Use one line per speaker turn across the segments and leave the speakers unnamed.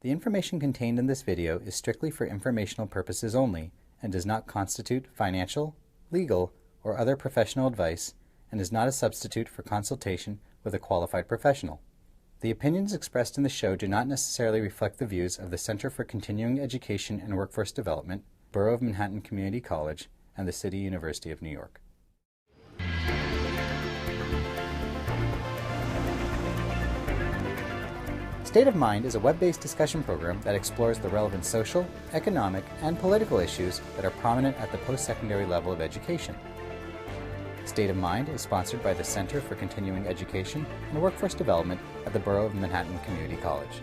The information contained in this video is strictly for informational purposes only and does not constitute financial, legal, or other professional advice and is not a substitute for consultation with a qualified professional. The opinions expressed in the show do not necessarily reflect the views of the Center for Continuing Education and Workforce Development, Borough of Manhattan Community College, and the City University of New York. State of Mind is a web-based discussion program that explores the relevant social, economic, and political issues that are prominent at the post-secondary level of education. State of Mind is sponsored by the Center for Continuing Education and Workforce Development at the Borough of Manhattan Community College.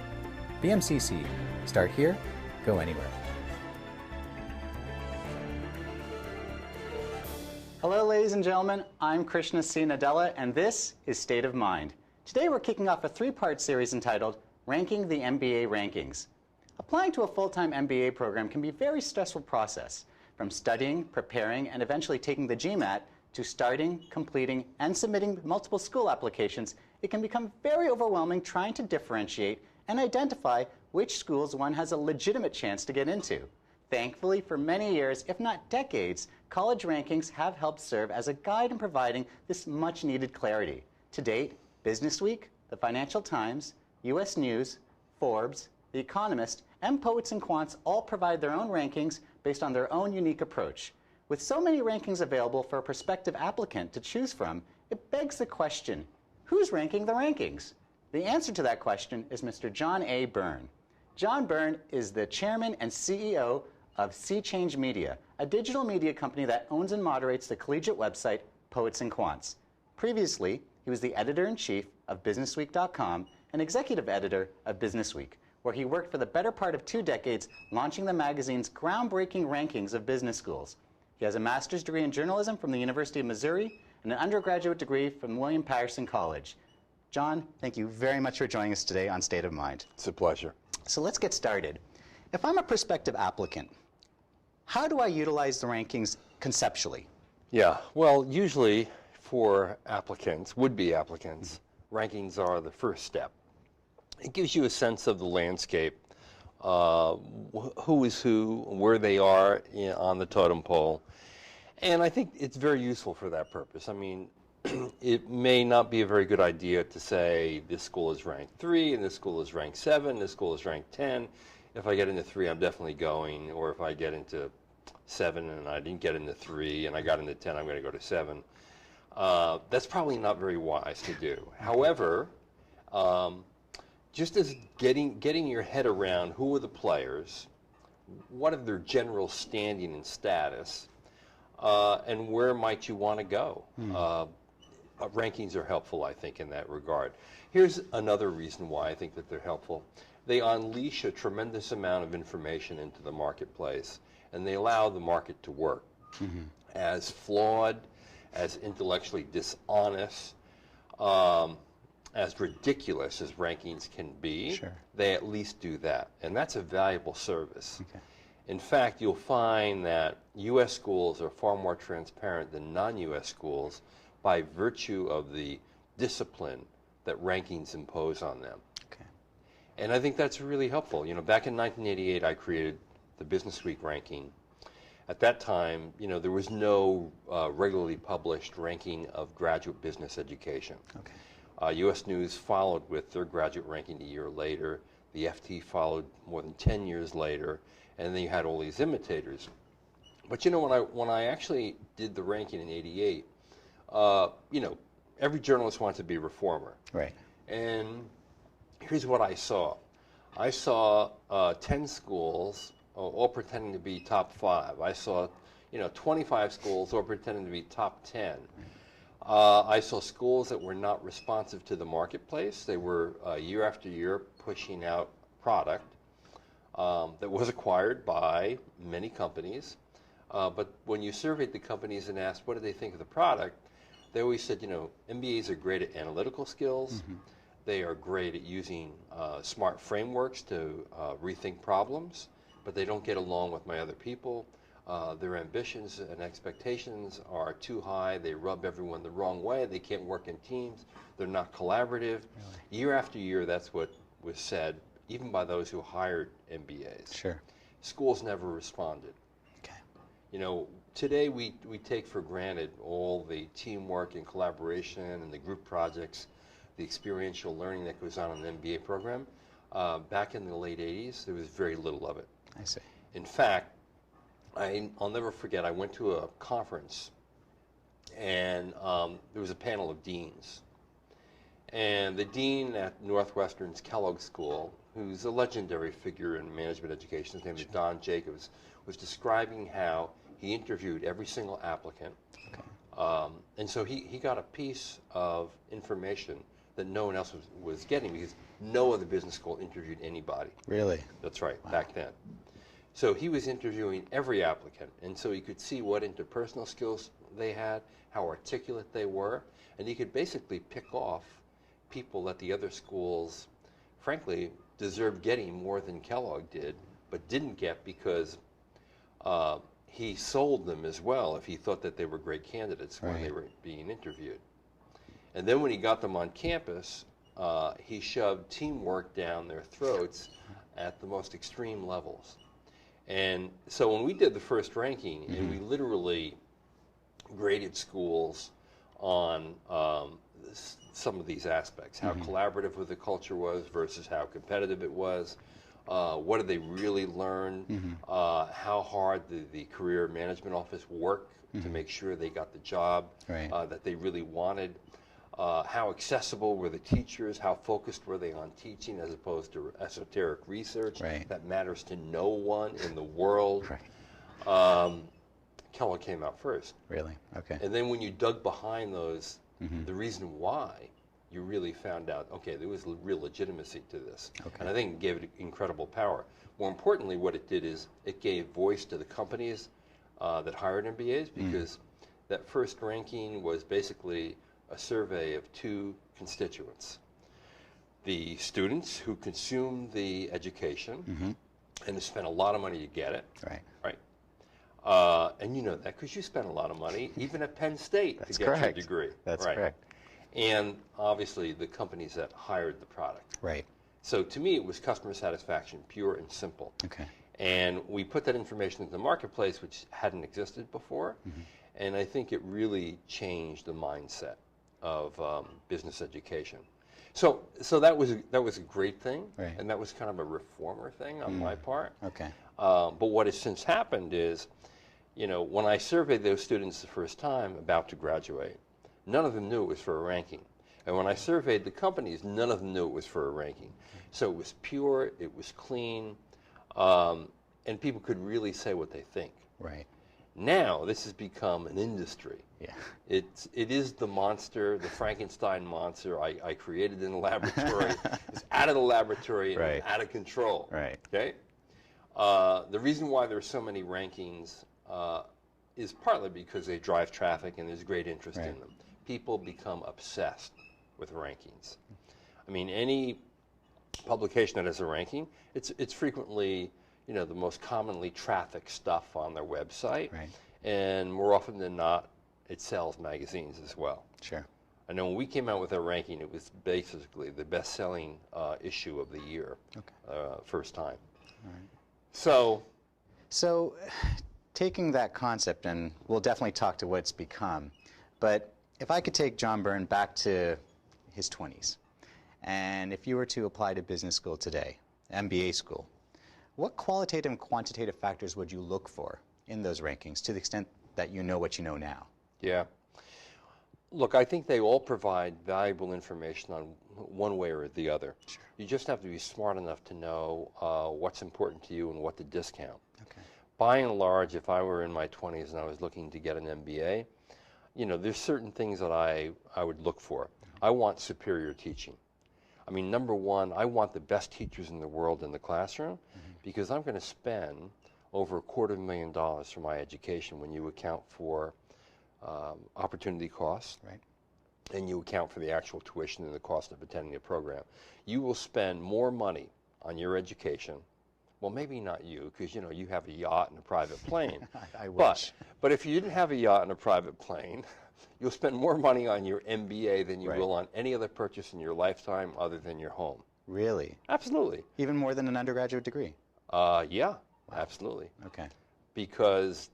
BMCC. Start here, go anywhere. Hello, ladies and gentlemen. I'm Krishna C. Nadella, and this is State of Mind. Today we're kicking off a three-part series entitled Ranking the MBA Rankings. Applying to a full-time MBA program can be a very stressful process, from studying, preparing, and eventually taking the GMAT to starting, completing, and submitting multiple school applications. It can become very overwhelming trying to differentiate and identify which schools one has a legitimate chance to get into. Thankfully, for many years, if not decades, college rankings have helped serve as a guide in providing this much-needed clarity. To date, Business Week, the Financial Times, U.S. News, Forbes, The Economist, and Poets and Quants all provide their own rankings based on their own unique approach. With so many rankings available for a prospective applicant to choose from, it begs the question, who's ranking the rankings? The answer to that question is Mr. John A. Byrne. John Byrne is the chairman and CEO of Sea Change Media, a digital media company that owns and moderates the collegiate website Poets and Quants. Previously, he was the editor-in-chief of BusinessWeek.com and executive editor of Businessweek, where he worked for the better part of 2 decades launching the magazine's groundbreaking rankings of business schools. He has a master's degree in journalism from the University of Missouri and an undergraduate degree from William Patterson College. John, thank you very much for joining us today on State of Mind.
It's a pleasure.
So let's get started. If I'm a prospective applicant, how do I utilize the rankings conceptually?
Yeah, well, usually for applicants, would-be applicants, rankings are the first step. It gives you a sense of the landscape, who is who, where they are on the totem pole, and I think it's very useful for that purpose. I mean, it may not be a very good idea to say this school is ranked 3 and this school is ranked 7, this school is ranked 10. If I get into 3, I'm definitely going, or if I get into 7 and I didn't get into 3 and I got into 10, I'm going to go to 7. That's probably not very wise to do. However, just as getting your head around who are the players, what are their general standing and status, and where might you want to go. Rankings are helpful, I think, in that regard. Here's another reason why I think that they're helpful. They unleash a tremendous amount of information into the marketplace, and they allow the market to work. As flawed, as intellectually dishonest, as ridiculous as rankings can be, they at least do that. And that's a valuable service. In fact, you'll find that U.S. schools are far more transparent than non-U.S. schools by virtue of the discipline that rankings impose on them. And I think that's really helpful. You know, back in 1988, I created the Business Week ranking. At that time, you know, there was no regularly published ranking of graduate business education. U.S. News followed with their graduate ranking a year later. The FT followed more than 10 years later, and then you had all these imitators. But you know, when I actually did the ranking in '88, you know, every journalist wants to be a reformer. And here's what I saw. I saw 10 schools all pretending to be top 5. I saw, you know, 25 schools all pretending to be top 10. I saw schools that were not responsive to the marketplace. They were year after year pushing out product that was acquired by many companies. But when you surveyed the companies and asked what did they think of the product, they always said, you know, MBAs are great at analytical skills. They are great at using smart frameworks to rethink problems, but they don't get along with my other people. Their ambitions and expectations are too high. They rub everyone the wrong way. They can't work in teams. They're not collaborative. Year after year, that's what was said even by those who hired MBAs.
Sure.
Schools never responded.
Okay.
You know, today we take for granted all the teamwork and collaboration and the group projects, the experiential learning that goes on in an MBA program. Back in the late 80s, there was very little of it.
I see.
In fact, I'll never forget, I went to a conference, and there was a panel of deans. And the dean at Northwestern's Kellogg School, who's a legendary figure in management education, his name is Don Jacobs, was describing how he interviewed every single applicant. Okay. And so he got a piece of information that no one else was getting, because no other business school interviewed anybody.
Really?
That's right,
Wow.
back then. So he was interviewing every applicant, and so he could see what interpersonal skills they had, how articulate they were, and he could basically pick off people that the other schools, frankly, deserved getting more than Kellogg did, but didn't get because he sold them as well if he thought that they were great candidates when they were being interviewed. And then when he got them on campus, he shoved teamwork down their throats at the most extreme levels. And so when we did the first ranking, and we literally graded schools on some of these aspects, how collaborative the culture was versus how competitive it was, what did they really learn, how hard the career management office worked to make sure they got the job that they really wanted, how accessible were the teachers, how focused were they on teaching as opposed to esoteric research that matters to no one in the world. Kellogg came out first.
Really? Okay.
And then when you dug behind those, the reason why, you really found out, okay, there was real legitimacy to this. And I think it gave it incredible power. More importantly, what it did is it gave voice to the companies that hired MBAs, because that first ranking was basically a survey of two constituents: the students who consumed the education and who spent a lot of money to get it. And you know that because you spent a lot of money, even at Penn State, to get your degree.
That's correct.
And obviously the companies that hired the product. So to me, it was customer satisfaction, pure and simple. And we put that information into the marketplace, which hadn't existed before. And I think it really changed the mindset of business education. So that was a great thing, and that was kind of a reformer thing on my part. But what has since happened is, you know, when I surveyed those students the first time about to graduate, none of them knew it was for a ranking. And when I surveyed the companies, none of them knew it was for a ranking. So it was pure, it was clean, and people could really say what they think. Now this has become an industry. It is the monster, the Frankenstein monster I created in the laboratory. It's out of the laboratory and it's out of control. Okay? The reason why there are so many rankings is partly because they drive traffic and there's great interest in them. People become obsessed with rankings. I mean, any publication that has a ranking, it's frequently, you know, the most commonly trafficked stuff on their website, and more often than not, it sells magazines as well. I know when we came out with our ranking, it was basically the best-selling issue of the year, first time. So
taking that concept, and we'll definitely talk to what it's become, but if I could take John Byrne back to his 20s, and if you were to apply to business school today, MBA school, what qualitative and quantitative factors would you look for in those rankings to the extent that you know what you know now?
Look, I think they all provide valuable information on one way or the other. You just have to be smart enough to know what's important to you and what to discount. By and large, if I were in my 20s and I was looking to get an MBA, you know, there's certain things that I would look for. I want superior teaching. I mean, number one, I want the best teachers in the world in the classroom, because I'm going to spend over $250,000 for my education when you account for opportunity costs, and you account for the actual tuition and the cost of attending a program. You will spend more money on your education. Well, maybe not you, because you know you have a yacht and a private plane.
I wish.
But if you didn't have a yacht and a private plane, you'll spend more money on your MBA than you will on any other purchase in your lifetime other than your home.
Really?
Absolutely.
Even more than an undergraduate degree?
Yeah, absolutely.
Okay.
Because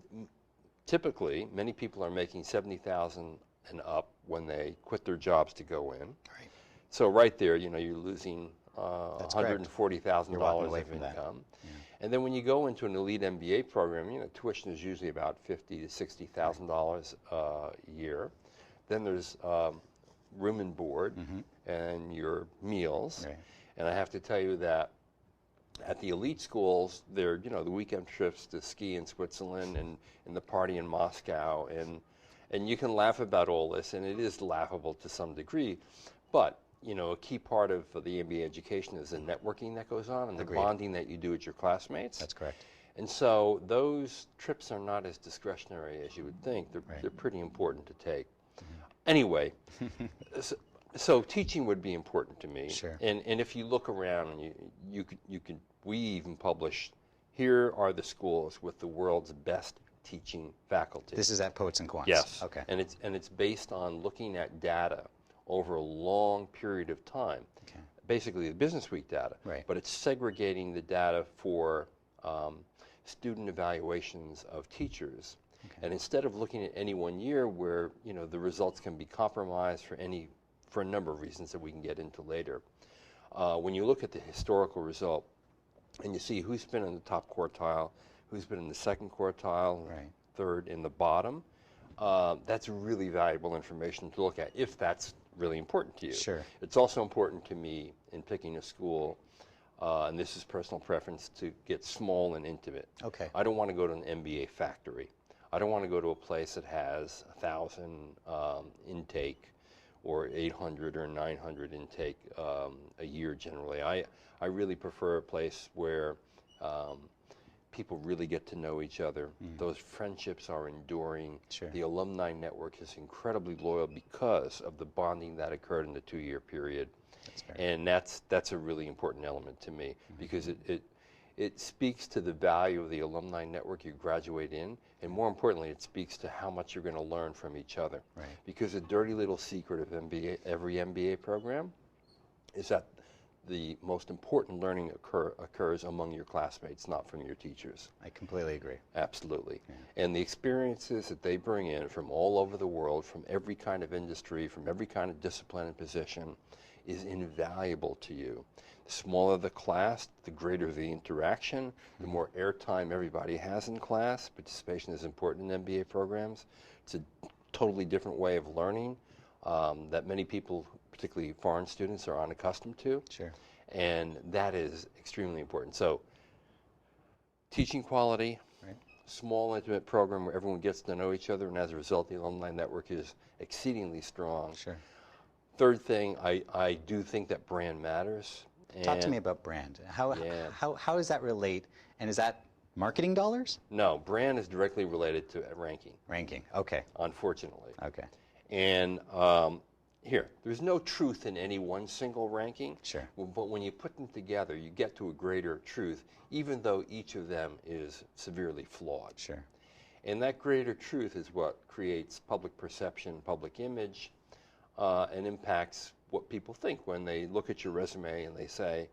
typically, many people are making $70,000 and up when they quit their jobs to go in.
Right.
So right there, you know, you're losing $140,000 of income.
Yeah.
And then when you go into an elite MBA program, you know, tuition is usually about $50,000 to $60,000 a year. Then there's room and board and your meals.
Right.
And I have to tell you that at the elite schools, they're, you know, the weekend trips to ski in Switzerland and the party in Moscow. And you can laugh about all this, and it is laughable to some degree. But, you know, a key part of the MBA education is the networking that goes on and the bonding that you do with your classmates.
That's correct.
And so those trips are not as discretionary as you would think. They're pretty important to take. Anyway, so teaching would be important to me.
Sure.
And if you look around, and we even publish, here are the schools with the world's best teaching faculty.
This is at Poets and Quants?
Yes.
Okay.
And it's based on looking at data over a long period of time.
Okay.
Basically the Business Week data.
Right.
But it's segregating the data for student evaluations of teachers. Okay. And instead of looking at any one year where, you know, the results can be compromised for a number of reasons that we can get into later, when you look at the historical result and you see who's been in the top quartile, who's been in the second quartile, third in the bottom, that's really valuable information to look at if that's really important to you.
Sure.
It's also important to me in picking a school, and this is personal preference, to get small and intimate.
Okay.
I don't want to go to an MBA factory. I don't want to go to a place that has 1,000 intake or 800 or 900 intake a year generally. I really prefer a place where people really get to know each other. Those friendships are enduring. Sure. The alumni network is incredibly loyal because of the bonding that occurred in the 2-year period. And that's a really important element to me because it speaks to the value of the alumni network you graduate in, and more importantly, it speaks to how much you're going to learn from each other. Right. Because a dirty little secret of every MBA program is that the most important learning occurs among your classmates, not from your teachers.
I completely agree.
Absolutely. Yeah. And the experiences that they bring in from all over the world, from every kind of industry, from every kind of discipline and position, is invaluable to you. The smaller the class, the greater the interaction, the more airtime everybody has in class. Participation is important in MBA programs. It's a totally different way of learning that many people, particularly foreign students, are unaccustomed to. Sure. And that is extremely important. So teaching quality, small intimate program where everyone gets to know each other, and as a result the alumni network is exceedingly strong. Sure. Third thing, I do think that brand matters.
Talk to me about brand. How does that relate, and is that marketing dollars?
No, brand is directly related to ranking.
Ranking, okay.
Unfortunately.
Okay.
And there's no truth in any one single ranking. Sure. But when you put them together, you get to a greater truth, even though each of them is severely flawed. Sure. And that greater truth is what creates public perception, public image, and impacts what people think when they look at your resume and they say,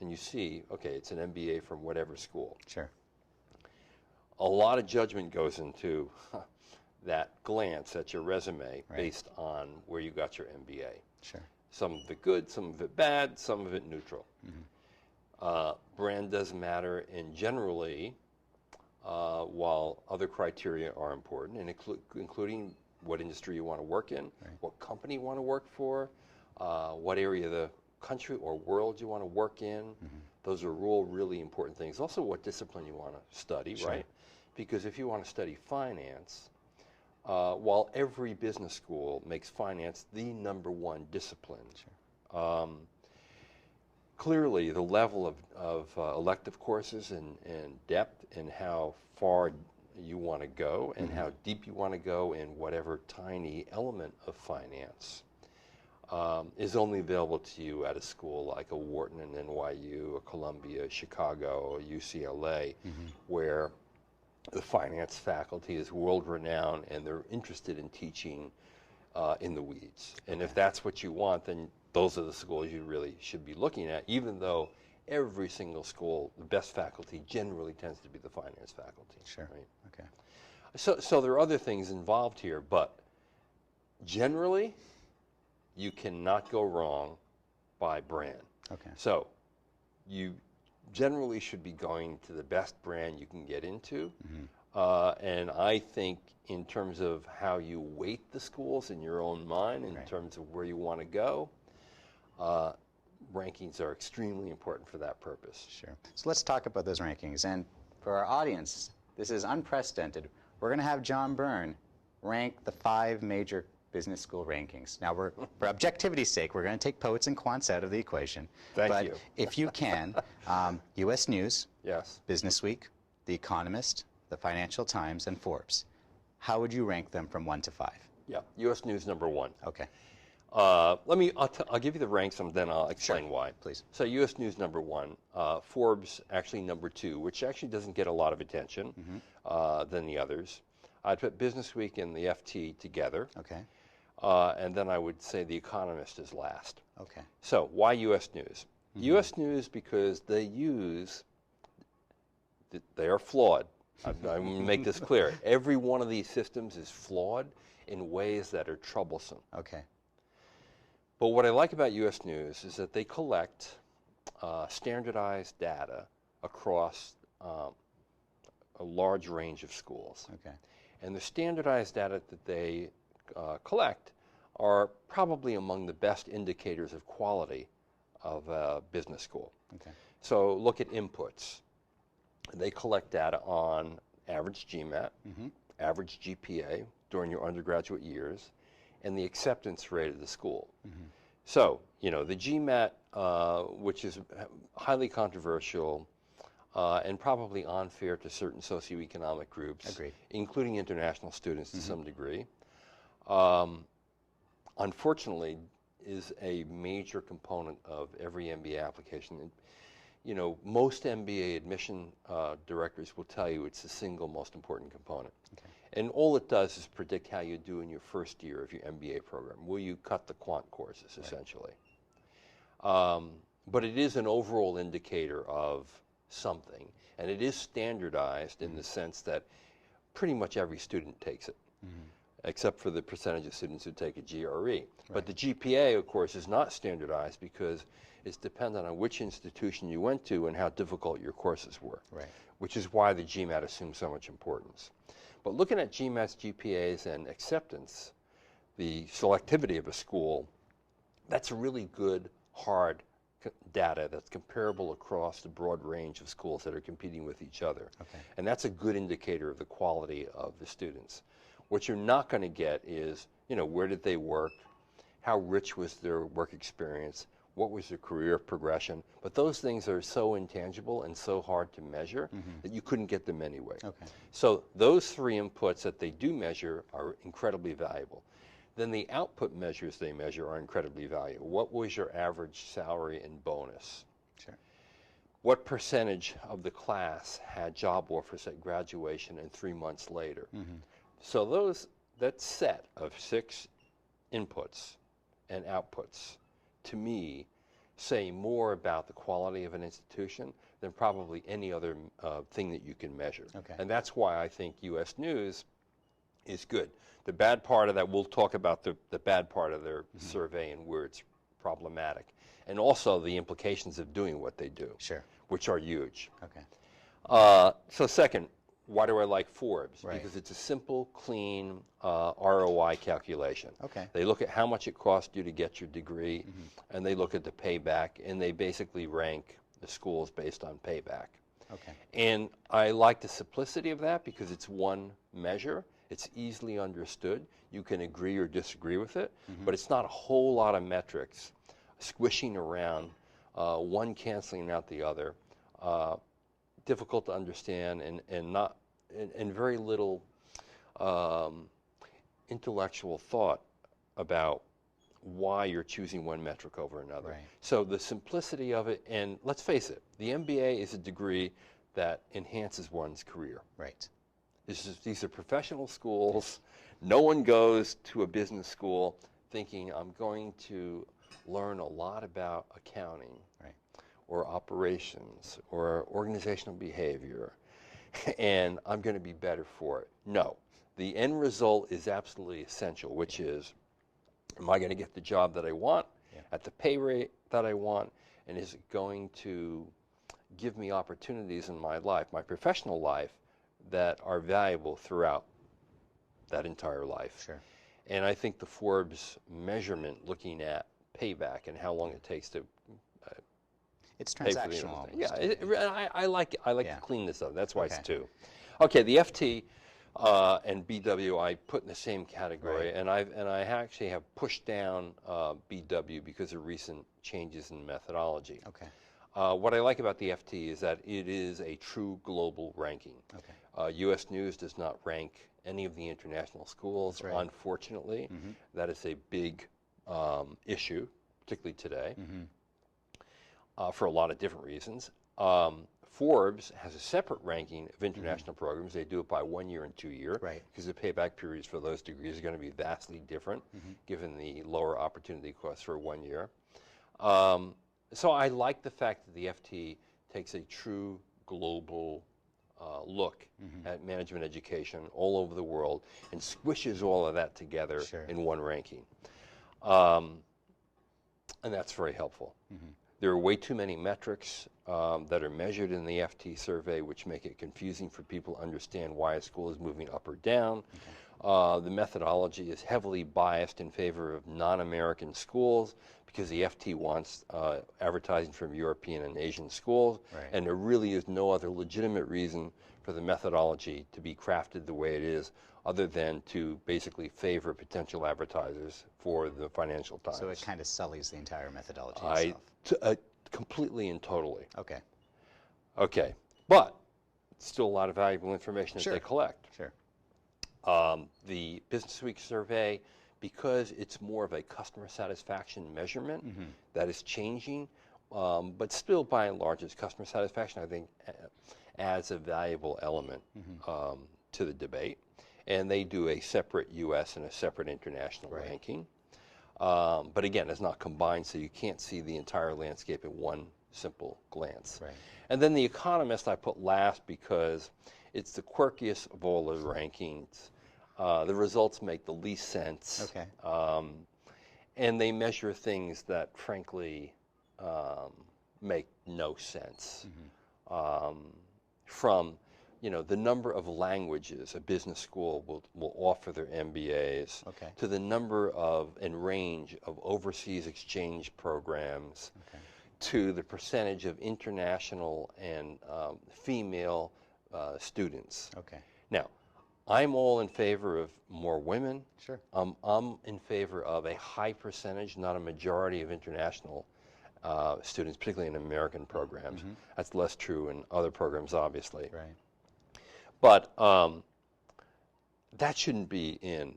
and you see, okay, it's an MBA from whatever school. Sure. A lot of judgment goes into that glance at your resume based on where you got your MBA. Sure. Some of it good, some of it bad, some of it neutral. Brand does matter, and generally, while other criteria are important, and including what industry you want to work in, what company you want to work for, what area of the country or world you want to work in. Those are all really important things. Also, what discipline you want to study, right? Because if you want to study finance, while every business school makes finance the #1 discipline, clearly the level of elective courses and depth and how far you want to go and how deep you want to go in whatever tiny element of finance is only available to you at a school like a Wharton and NYU, a Columbia, Chicago, UCLA, where the finance faculty is world-renowned and they're interested in teaching in the weeds. And if that's what you want, then those are the schools you really should be looking at, even though every single school, the best faculty generally tends to be the finance faculty.
Sure.
Right?
Okay.
So there are other things involved here, but generally, you cannot go wrong by brand.
Okay.
So you generally should be going to the best brand you can get into. And I think in terms of how you weight the schools in your own mind, in terms of where you want to go, rankings are extremely important for that purpose.
Sure. So let's talk about those rankings. And for our audience, this is unprecedented. We're going to have John Byrne rank the 5 major business school rankings. Now, for objectivity's sake, we're going to take Poets and Quants out of the equation.
Thank you.
But if you can, U.S. News,
Yes.
Business Week, The Economist, The Financial Times, and Forbes. How would you rank them from 1 to 5?
Yeah. U.S. News number 1.
Okay.
I'll give you the ranks and then I'll explain why.
Please.
So U.S. News number 1, Forbes actually number 2, which actually doesn't get a lot of attention than the others. I'd put Business Week and the FT together.
Okay.
And then I would say The Economist is last.
Okay.
So why U.S. News? U.S. News because they are flawed. I'm going to make this clear. Every one of these systems is flawed in ways that are troublesome.
Okay.
But what I like about U.S. News is that they collect standardized data across a large range of schools.
Okay.
And the standardized data that they collect are probably among the best indicators of quality of a business school.
Okay.
So look at inputs. They collect data on average GMAT, average GPA during your undergraduate years, and the acceptance rate of the school. So, you know, the GMAT, which is highly controversial and probably unfair to certain socioeconomic groups,
Agreed.
including international students to some degree, unfortunately is a major component of every MBA application. And, you know, most MBA admission directors will tell you it's the single most important component.
Okay.
And all it does is predict how you do in your first year of your MBA program. Will you cut the quant courses, essentially? But it is an overall indicator of something. And it is standardized in the sense that pretty much every student takes it, except for the percentage of students who take a GRE. But the GPA, of course, is not standardized because it's dependent on which institution you went to and how difficult your courses were, which is why the GMAT assumes so much importance. But looking at GMATs, GPAs, and acceptance, the selectivity of a school, that's really good, hard data that's comparable across the broad range of schools that are competing with each other.
Okay.
And that's a good indicator of the quality of the students. What you're not going to get is, you know, where did they work? How rich was their work experience? What was their career progression? But those things are so intangible and so hard to measure that you couldn't get them anyway.
Okay.
So those 3 inputs that they do measure are incredibly valuable. Then the output measures they measure are incredibly valuable. What was your average salary and bonus?
Sure.
What percentage of the class had job offers at graduation and 3 months later? So that set of 6 inputs and outputs, to me, say more about the quality of an institution than probably any other thing that you can measure.
Okay.
And that's why I think U.S. News is good. The bad part of that, we'll talk about the bad part of their survey and where it's problematic, and also the implications of doing what they do, which are huge.
Okay.
So second, why do I like Forbes?
Right.
Because it's a simple, clean ROI calculation.
Okay.
They look at how much it cost you to get your degree, and they look at the payback, and they basically rank the schools based on payback.
Okay.
And I like the simplicity of that because it's one measure. It's easily understood. You can agree or disagree with it, but it's not a whole lot of metrics squishing around, one canceling out the other. Difficult to understand and very little intellectual thought about why you're choosing one metric over another.
Right.
So the simplicity of it, and let's face it, the MBA is a degree that enhances one's career.
Right.
These are professional schools. No one goes to a business school thinking I'm going to learn a lot about accounting,
right,
or operations or organizational behavior, and I'm going to be better for it. No. The end result is absolutely essential, which is, am I going to get the job that I want at the pay rate that I want, and is it going to give me opportunities in my life, my professional life, that are valuable throughout that entire life?
Sure.
And I think the Forbes measurement, looking at payback and how long it takes to
it's transactional.
Yeah, I like to clean this up. That's why
Okay.
it's 2. Okay, the FT and BW I put in the same category,
Right.
and I actually have pushed down BW because of recent changes in methodology.
Okay.
What I like about the FT is that it is a true global ranking.
Okay.
U.S. News does not rank any of the international schools,
right.
unfortunately. That is a big issue, particularly today, for a lot of different reasons. Forbes has a separate ranking of international programs. They do it by 1 year and 2 year,
Right.
because the payback periods for those degrees are going to be vastly different, given the lower opportunity costs for 1 year. So I like the fact that the FT takes a true global look at management education all over the world and squishes all of that together in one ranking. And that's very helpful. There are way too many metrics that are measured in the FT survey, which make it confusing for people to understand why a school is moving up or down. The methodology is heavily biased in favor of non-American schools because the FT wants advertising from European and Asian schools, and there really is no other legitimate reason for the methodology to be crafted the way it is, other than to basically favor potential advertisers for the Financial Times.
So it kind of sullies the entire methodology itself.
Completely and totally.
Okay.
Okay, but still a lot of valuable information that they collect.
Sure.
The Business Week survey, because it's more of a customer satisfaction measurement that is changing, but still by and large it's customer satisfaction, I think adds a valuable element to the debate. And they do a separate U.S. and a separate international ranking. But again, it's not combined, so you can't see the entire landscape in one simple glance. And then The Economist I put last because it's the quirkiest of all the rankings. The results make the least sense. And they measure things that, frankly, make no sense. From the number of languages a business school will offer their MBAs, to the number of and range of overseas exchange programs, to the percentage of international and female students. Now, I'm all in favor of more women. I'm in favor of a high percentage, not a majority, of international students, particularly in American programs. That's less true in other programs, obviously. But that shouldn't be in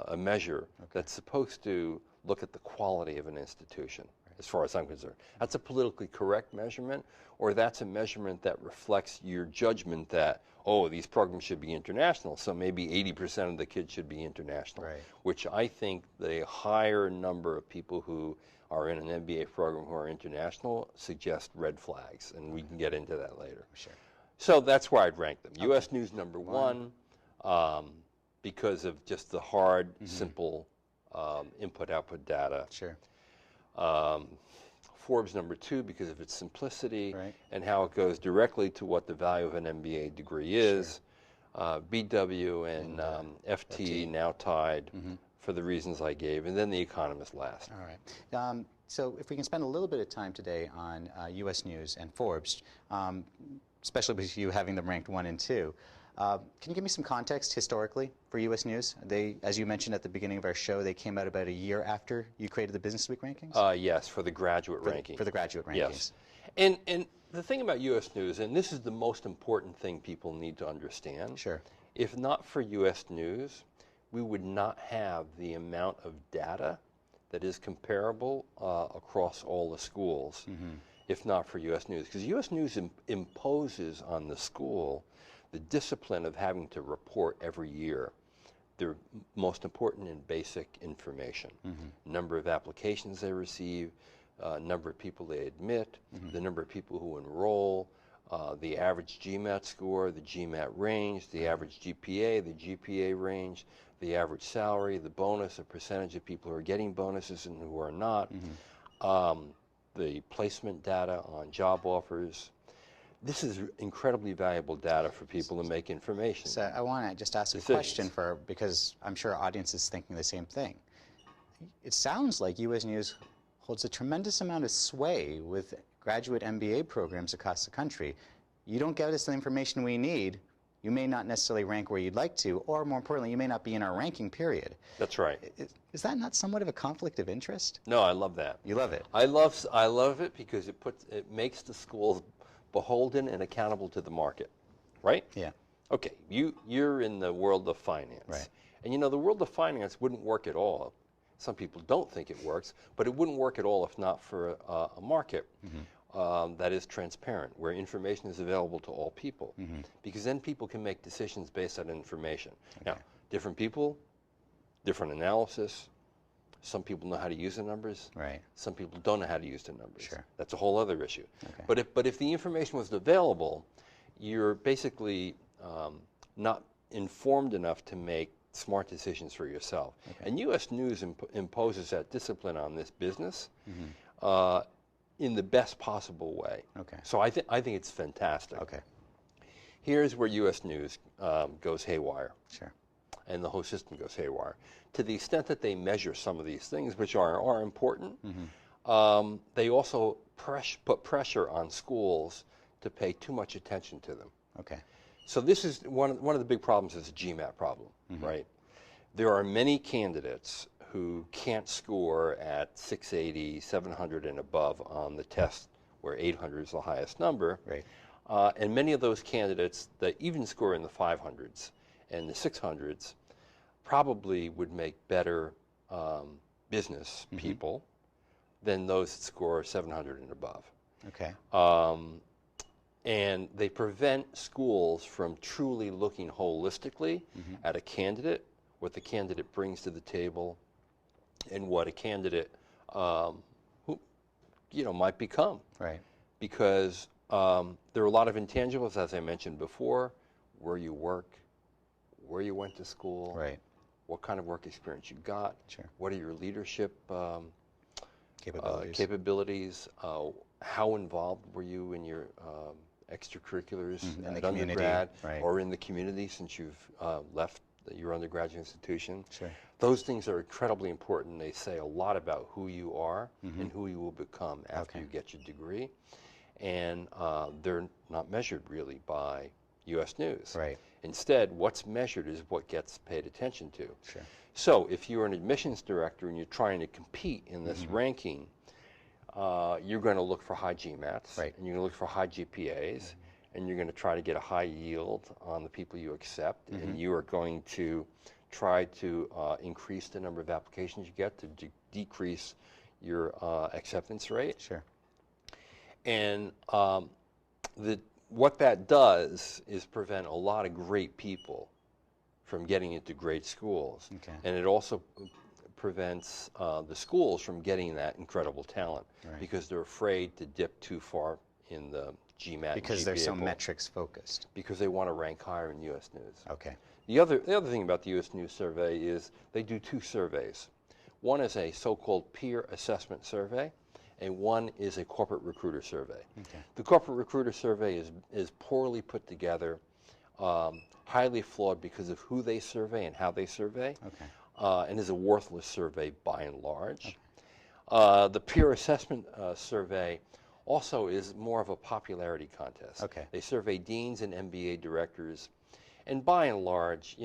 a measure that's supposed to look at the quality of an institution, as far as I'm concerned. That's a politically correct measurement, or that's a measurement that reflects your judgment that, oh, these programs should be international, so maybe 80% of the kids should be international, which I think the higher number of people who are in an MBA program who are international suggest red flags, and we can get into that later. So that's where I'd rank them. U.S. News number 1, because of just the hard, simple input-output data. Forbes number 2 because of its simplicity and how it goes directly to what the value of an MBA degree is. BW and FT now tied for the reasons I gave, and then The Economist last.
All right. So if we can spend a little bit of time today on U.S. News and Forbes, especially with you having them ranked 1 and 2. Can you give me some context historically for U.S. News? They, as you mentioned at the beginning of our show, they came out about a year after you created the Business Week rankings?
Yes, for the graduate ranking.
For the graduate rankings.
Yes. And the thing about U.S. News, and this is the most important thing people need to understand, if not for U.S. News, we would not have the amount of data that is comparable across all the schools, if not for U.S. News. Because U.S. News imposes on the school the discipline of having to report every year They're most important in basic information. Number of applications they receive, number of people they admit, the number of people who enroll, the average GMAT score, the GMAT range, the average GPA, the GPA range, the average salary, the bonus, the percentage of people who are getting bonuses and who are not, the placement data on job offers. This is incredibly valuable data for people to make information.
So I want to just ask a question because I'm sure our audience is thinking the same thing. It sounds like U.S. News holds a tremendous amount of sway with graduate MBA programs across the country. You don't get us the information we need, you may not necessarily rank where you'd like to, or more importantly, you may not be in our ranking, period.
That's right.
Is that not somewhat of a conflict of interest?
No, I love that.
You love it?
I love it because it makes the schools beholden and accountable to the market, right?
Yeah.
Okay, you're in the world of finance.
Right.
And you know, the world of finance wouldn't work at all. Some people don't think it works, but it wouldn't work at all if not for a market that is transparent, where information is available to all people. Because then people can make decisions based on information. Okay. Now, different people, different analysis. Some people know how to use the numbers.
Right.
Some people don't know how to use the numbers.
Sure.
That's a whole other issue.
Okay.
But if the information was available, you're basically not informed enough to make smart decisions for yourself. Okay. And U.S. News imposes that discipline on this business in the best possible way. Okay. So I think it's fantastic.
Okay.
Here's where U.S. News goes haywire.
Sure.
And the whole system goes haywire. To the extent that they measure some of these things, which are important, they also put pressure on schools to pay too much attention to them. Okay. So this is one of the big problems is the GMAT problem, right? There are many candidates who can't score at 680, 700 and above on the test where 800 is the highest number. Right. And many of those candidates that even score in the 500s and the 600s probably would make better business people than those that score 700 and above. Okay. And they prevent schools from truly looking holistically at a candidate, what the candidate brings to the table, and what a candidate who might become. Right. Because there are a lot of intangibles, as I mentioned before, where you work, where you went to school, right. What kind of work experience you got, sure. What are your leadership capabilities, how involved were you in your extracurriculars
in
at undergrad or in the community since you've left your undergraduate institution. Sure. Those things are incredibly important. They say a lot about who you are and who you will become after you get your degree. And they're not measured really by U.S. News. Right. Instead, what's measured is what gets paid attention to. Sure. So if you're an admissions director and you're trying to compete in this ranking, you're going to look for high GMATs, right. And you're going to look for high GPAs, and you're going to try to get a high yield on the people you accept, and you are going to try to increase the number of applications you get to decrease your acceptance rate. Sure. And what that does is prevent a lot of great people from getting into great schools. Okay. And it also prevents the schools from getting that incredible talent because they're afraid to dip too far in the GMAT.
Because they're so metrics focused.
Because they want to rank higher in U.S. News.
Okay.
The other thing about the U.S. News survey is they do two surveys. One is a so-called peer assessment survey, and one is a corporate recruiter survey. Okay. The corporate recruiter survey is poorly put together, highly flawed because of who they survey and how they survey, and is a worthless survey by and large. Okay. The peer assessment survey also is more of a popularity contest. Okay. They survey deans and MBA directors, and by and large,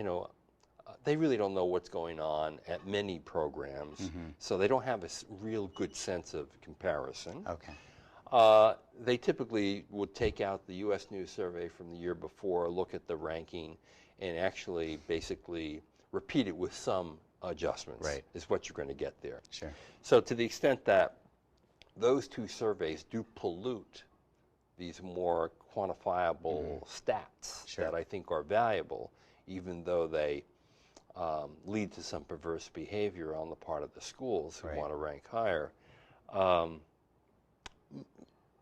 they really don't know what's going on at many programs, so they don't have a real good sense of comparison. Okay. They typically would take out the U.S. News survey from the year before, look at the ranking, and actually basically repeat it with some adjustments. Right. Is what you're going to get there. Sure. So to the extent that those two surveys do pollute these more quantifiable stats that I think are valuable, even though they lead to some perverse behavior on the part of the schools who
Right.
want to rank higher,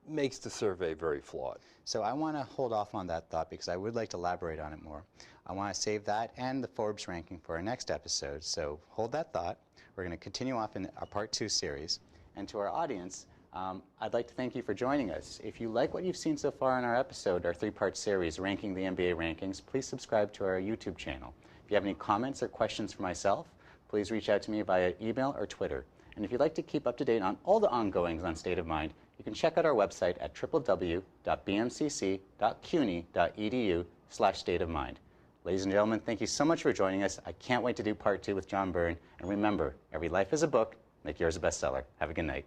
makes the survey very flawed.
So I want to hold off on that thought because I would like to elaborate on it more. I want to save that and the Forbes ranking for our next episode. So hold that thought. We're going to continue off in our Part 2 series. And to our audience, I'd like to thank you for joining us. If you like what you've seen so far in our episode, our 3-part series, Ranking the MBA Rankings, please subscribe to our YouTube channel. If you have any comments or questions for myself, please reach out to me via email or Twitter. And if you'd like to keep up to date on all the ongoings on State of Mind, you can check out our website at www.bmcc.cuny.edu/stateofmind. Ladies and gentlemen, thank you so much for joining us. I can't wait to do Part 2 with John Byrne. And remember, every life is a book. Make yours a bestseller. Have a good night.